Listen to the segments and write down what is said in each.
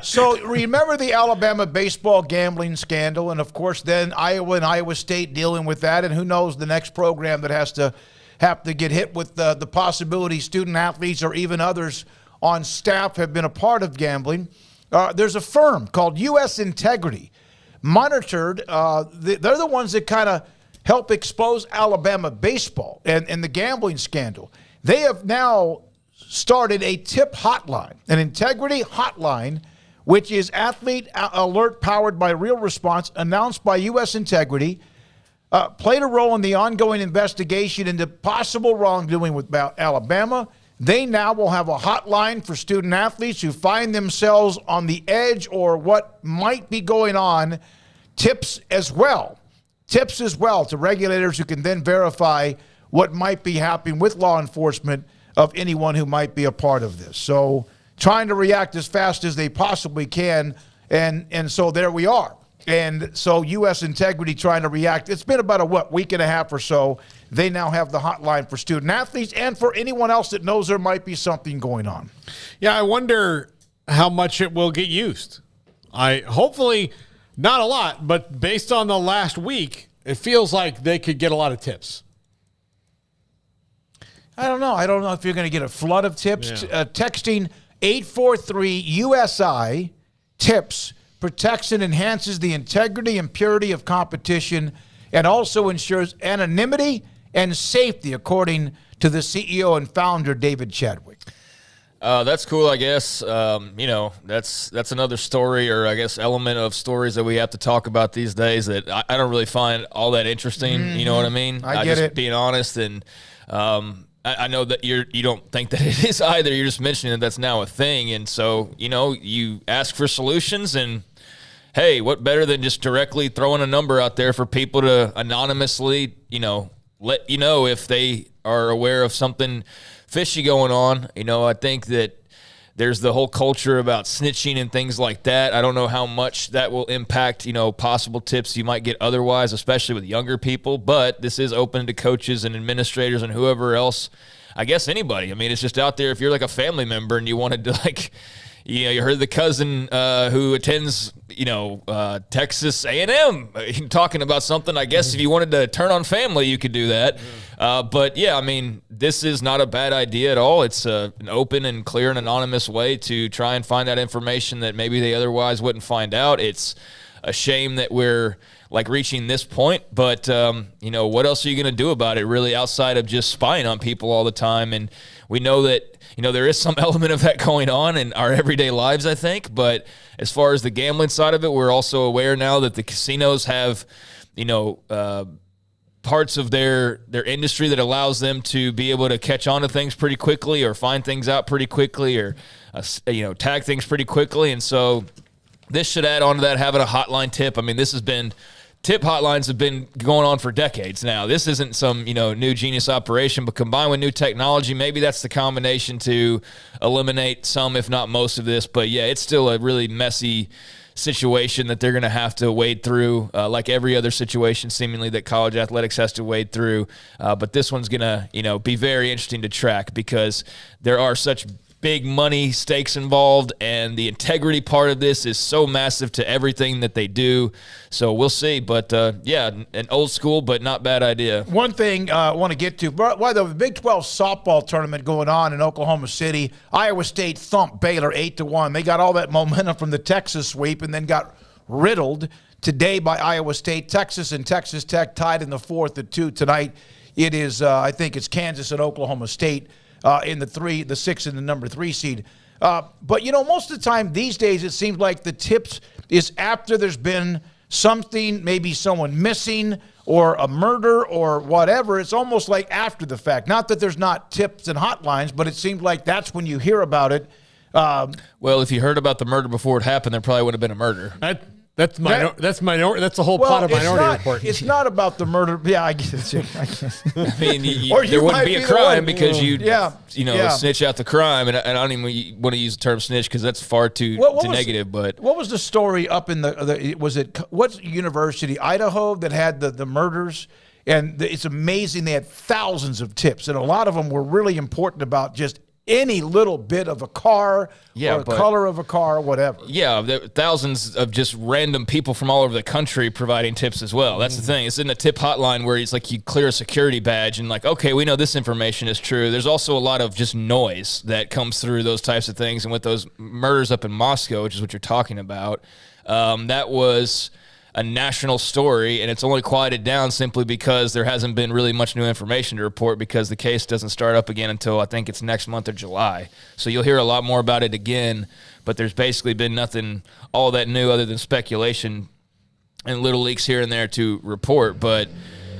So remember the Alabama baseball gambling scandal, and of course then Iowa and Iowa State dealing with that, and who knows the next program that have to get hit with the possibility student athletes or even others on staff have been a part of gambling. There's a firm called U.S. Integrity, monitored. They're the ones that kind of help expose Alabama baseball and the gambling scandal. They have now started a tip hotline, an integrity hotline, which is athlete alert powered by Real Response, announced by U.S. Integrity, played a role in the ongoing investigation into possible wrongdoing with Alabama. They now will have a hotline for student athletes who find themselves on the edge or what might be going on. Tips as well to regulators who can then verify what might be happening with law enforcement of anyone who might be a part of this. So trying to react as fast as they possibly can, and so there we are. And so U.S. Integrity trying to react. It's been about a week and a half or so. They now have the hotline for student athletes and for anyone else that knows there might be something going on. Yeah, I wonder how much it will get used. Hopefully not a lot, but based on the last week, it feels like they could get a lot of tips. I don't know. I don't know if you're going to get a flood of tips. Yeah. Texting 843-USI, tips, protects and enhances the integrity and purity of competition and also ensures anonymity and safety, according to the CEO and founder, David Chadwick. That's cool, I guess. That's another story, or I guess element of stories that we have to talk about these days that I don't really find all that interesting. Mm-hmm. You know what I mean? I get it. Being honest, and I know that you don't think that it is either. You're just mentioning that that's now a thing, and so you ask for solutions, and hey, what better than just directly throwing a number out there for people to anonymously, let you know if they are aware of something fishy going on. I think that there's the whole culture about snitching and things like that. I don't know how much that will impact, possible tips you might get otherwise, especially with younger people. But this is open to coaches and administrators and whoever else. I guess anybody. I mean, it's just out there. If you're like a family member and you wanted to you heard the cousin who attends, Texas A&M talking about something. I guess if you wanted to turn on family, you could do that. But yeah, I mean, this is not a bad idea at all. It's an open and clear and anonymous way to try and find out information that maybe they otherwise wouldn't find out. It's a shame that we're reaching this point, but what else are you going to do about it really outside of just spying on people all the time? And we know that there is some element of that going on in our everyday lives, I think. But as far as the gambling side of it, we're also aware now that the casinos have, parts of their industry that allows them to be able to catch on to things pretty quickly or find things out pretty quickly or, tag things pretty quickly. And so this should add on to that, having a hotline tip. I mean, tip hotlines have been going on for decades now. This isn't some, new genius operation, but combined with new technology, maybe that's the combination to eliminate some, if not most of this. But yeah, it's still a really messy situation that they're going to have to wade through, like every other situation seemingly that college athletics has to wade through. But this one's going to, be very interesting to track because there are such big money stakes involved, and the integrity part of this is so massive to everything that they do. So we'll see. But, an old school but not bad idea. One thing I want to get to, by the Big 12 softball tournament going on in Oklahoma City, Iowa State thumped Baylor 8-1. They got all that momentum from the Texas sweep and then got riddled today by Iowa State. Texas and Texas Tech tied in the fourth at 2 tonight. It is, I think it's Kansas and Oklahoma State in the 6 and the number 3 seed. But, most of the time these days it seems like the tips is after there's been something, maybe someone missing or a murder or whatever. It's almost like after the fact. Not that there's not tips and hotlines, but it seems like that's when you hear about it. Well, if you heard about the murder before it happened, there probably would have been a murder. That's the whole plot of Minority Report. It's not about the murder. Yeah, I guess. I mean, there wouldn't be a crime because you snitch out the crime, and I don't even want to use the term snitch because that's far too negative. But what was the story up in what university, Idaho, that had the murders? And it's amazing. They had thousands of tips, and a lot of them were really important about just any little bit of a car Yeah, or a but- color of a car, whatever. Yeah, there are thousands of just random people from all over the country providing tips as well. That's the thing. It's in the tip hotline where it's like you clear a security badge and like, okay, we know this information is true. There's also a lot of just noise that comes through those types of things. And with those murders up in Moscow, which is what you're talking about, that was a national story, and it's only quieted down simply because there hasn't been really much new information to report because the case doesn't start up again until I think it's next month or July. So you'll hear a lot more about it again, but there's basically been nothing all that new other than speculation and little leaks here and there to report. But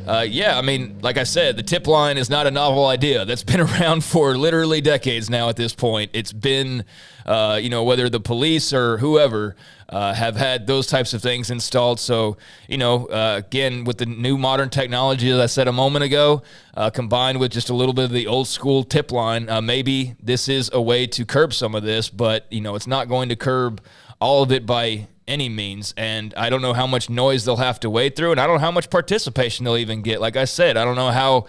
yeah, I mean, like I said, the tip line is not a novel idea. That's been around for literally decades now at this point. It's been, whether the police or whoever have had those types of things installed. So, again, with the new modern technology, as I said a moment ago, combined with just a little bit of the old school tip line, maybe this is a way to curb some of this, but, it's not going to curb all of it by any means. And I don't know how much noise they'll have to wade through, and I don't know how much participation they'll even get. Like I said, I don't know how,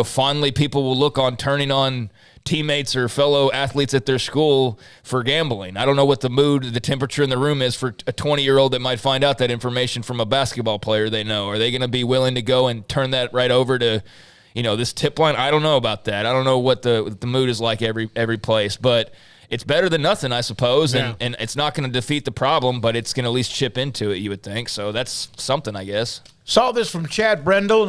fondly people will look on turning on teammates or fellow athletes at their school for gambling. I don't know what the mood, the temperature in the room is for a 20-year-old that might find out that information from a basketball player they know. Are they going to be willing to go and turn that right over to, this tip line? I don't know about that. I don't know what the mood is like every place, but it's better than nothing, I suppose, and it's not going to defeat the problem, but it's going to at least chip into it, you would think. So that's something, I guess. Saw this from Chad Brendel, and